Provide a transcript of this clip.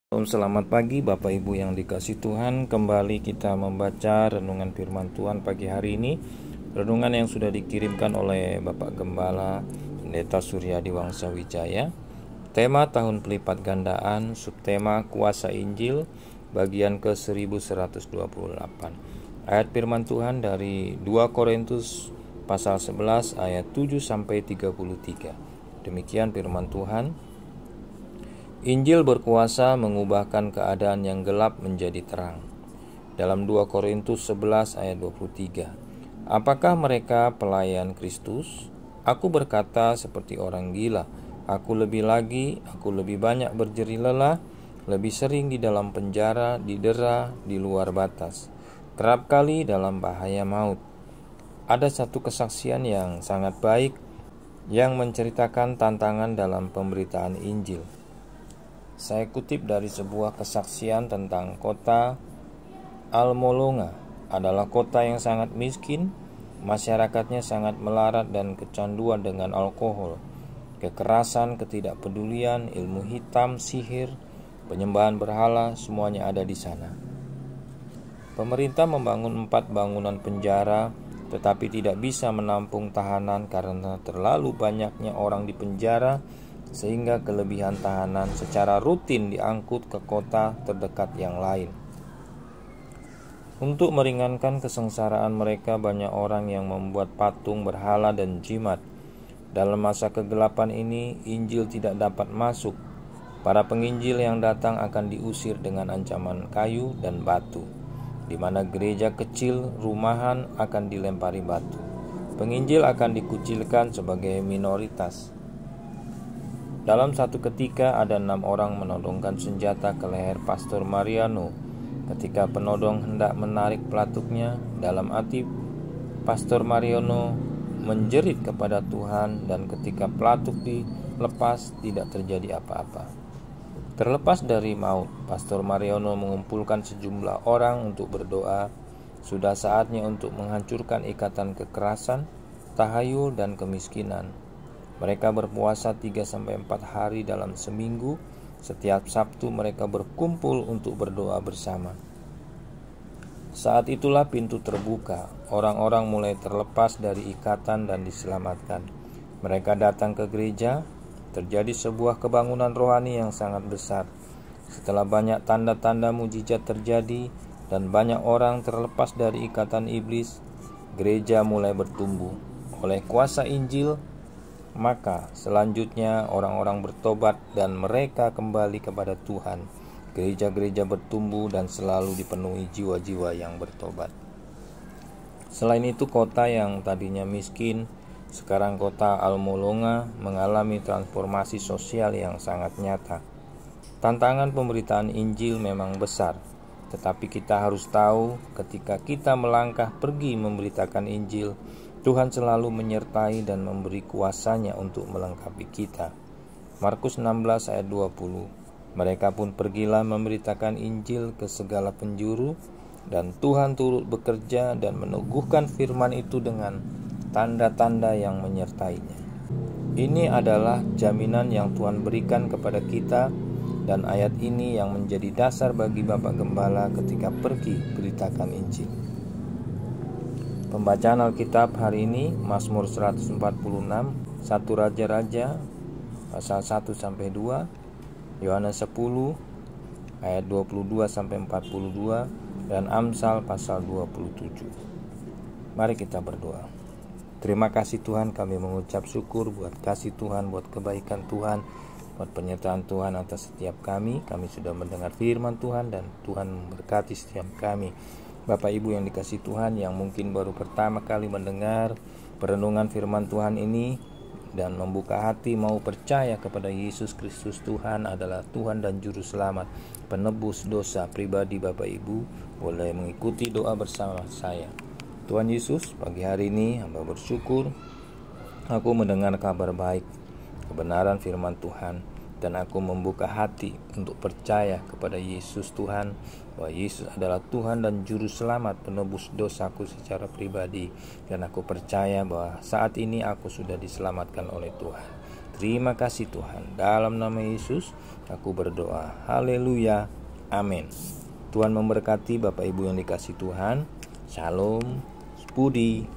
Selamat pagi Bapak Ibu yang dikasihi Tuhan. Kembali kita membaca renungan firman Tuhan pagi hari ini. Renungan yang sudah dikirimkan oleh Bapak Gembala Pendeta Suryadi Wangsa Wijaya. Tema tahun pelipat gandaan, subtema kuasa Injil, bagian ke 1128. Ayat firman Tuhan dari 2 Korintus pasal 11 ayat 7 sampai 33. Demikian firman Tuhan. Injil berkuasa mengubahkan keadaan yang gelap menjadi terang. Dalam 2 Korintus 11 ayat 23. Apakah mereka pelayan Kristus? Aku berkata seperti orang gila. Aku lebih banyak berjerih lelah, lebih sering di dalam penjara, didera, di luar batas. Kerap kali dalam bahaya maut. Ada satu kesaksian yang sangat baik yang menceritakan tantangan dalam pemberitaan Injil. Saya kutip dari sebuah kesaksian tentang kota Almolonga. Adalah kota yang sangat miskin, masyarakatnya sangat melarat dan kecanduan dengan alkohol, kekerasan, ketidakpedulian, ilmu hitam, sihir, penyembahan berhala, semuanya ada di sana. Pemerintah membangun 4 bangunan penjara, tetapi tidak bisa menampung tahanan karena terlalu banyaknya orang di penjara, sehingga kelebihan tahanan secara rutin diangkut ke kota terdekat yang lain. Untuk meringankan kesengsaraan mereka, banyak orang yang membuat patung berhala dan jimat. Dalam masa kegelapan ini, Injil tidak dapat masuk. Para penginjil yang datang akan diusir dengan ancaman kayu dan batu, di mana gereja kecil rumahan akan dilempari batu. Penginjil akan dikucilkan sebagai minoritas. Dalam satu ketika ada 6 orang menodongkan senjata ke leher Pastor Mariano. Ketika penodong hendak menarik pelatuknya, dalam hati Pastor Mariano menjerit kepada Tuhan, dan ketika pelatuk dilepas tidak terjadi apa-apa. Terlepas dari maut, Pastor Mariano mengumpulkan sejumlah orang untuk berdoa. Sudah saatnya untuk menghancurkan ikatan kekerasan, tahayul, dan kemiskinan. Mereka berpuasa 3-4 hari dalam seminggu. Setiap Sabtu mereka berkumpul untuk berdoa bersama. Saat itulah pintu terbuka. Orang-orang mulai terlepas dari ikatan dan diselamatkan. Mereka datang ke gereja. Terjadi sebuah kebangunan rohani yang sangat besar. Setelah banyak tanda-tanda mujizat terjadi dan banyak orang terlepas dari ikatan iblis, gereja mulai bertumbuh oleh kuasa Injil. Maka selanjutnya orang-orang bertobat dan mereka kembali kepada Tuhan. Gereja-gereja bertumbuh dan selalu dipenuhi jiwa-jiwa yang bertobat. Selain itu, kota yang tadinya miskin, sekarang kota Almolonga mengalami transformasi sosial yang sangat nyata. Tantangan pemberitaan Injil memang besar, tetapi kita harus tahu ketika kita melangkah pergi memberitakan Injil, Tuhan selalu menyertai dan memberi kuasanya untuk melengkapi kita. Markus 16 ayat 20. Mereka pun pergilah memberitakan Injil ke segala penjuru, dan Tuhan turut bekerja dan meneguhkan firman itu dengan tanda-tanda yang menyertainya. Ini adalah jaminan yang Tuhan berikan kepada kita, dan ayat ini yang menjadi dasar bagi Bapak Gembala ketika pergi beritakan Injil. Pembacaan Alkitab hari ini Mazmur 146, 1 Raja-Raja pasal 1 sampai 2, Yohanes 10 ayat 22 sampai 42, dan Amsal pasal 27. Mari kita berdoa. Terima kasih Tuhan, kami mengucap syukur buat kasih Tuhan, buat kebaikan Tuhan, buat penyertaan Tuhan atas setiap kami. Kami sudah mendengar firman Tuhan dan Tuhan memberkati setiap kami. Bapak Ibu yang dikasihi Tuhan, yang mungkin baru pertama kali mendengar perenungan firman Tuhan ini dan membuka hati mau percaya kepada Yesus Kristus Tuhan adalah Tuhan dan Juru Selamat, penebus dosa pribadi, Bapak Ibu boleh mengikuti doa bersama saya. Tuhan Yesus, pagi hari ini hamba bersyukur aku mendengar kabar baik, kebenaran firman Tuhan, dan aku membuka hati untuk percaya kepada Yesus Tuhan, bahwa Yesus adalah Tuhan dan Juru Selamat, penebus dosaku secara pribadi, dan aku percaya bahwa saat ini aku sudah diselamatkan oleh Tuhan. Terima kasih Tuhan. Dalam nama Yesus aku berdoa. Haleluya. Amin. Tuhan memberkati Bapak Ibu yang dikasihi Tuhan. Shalom. Budi.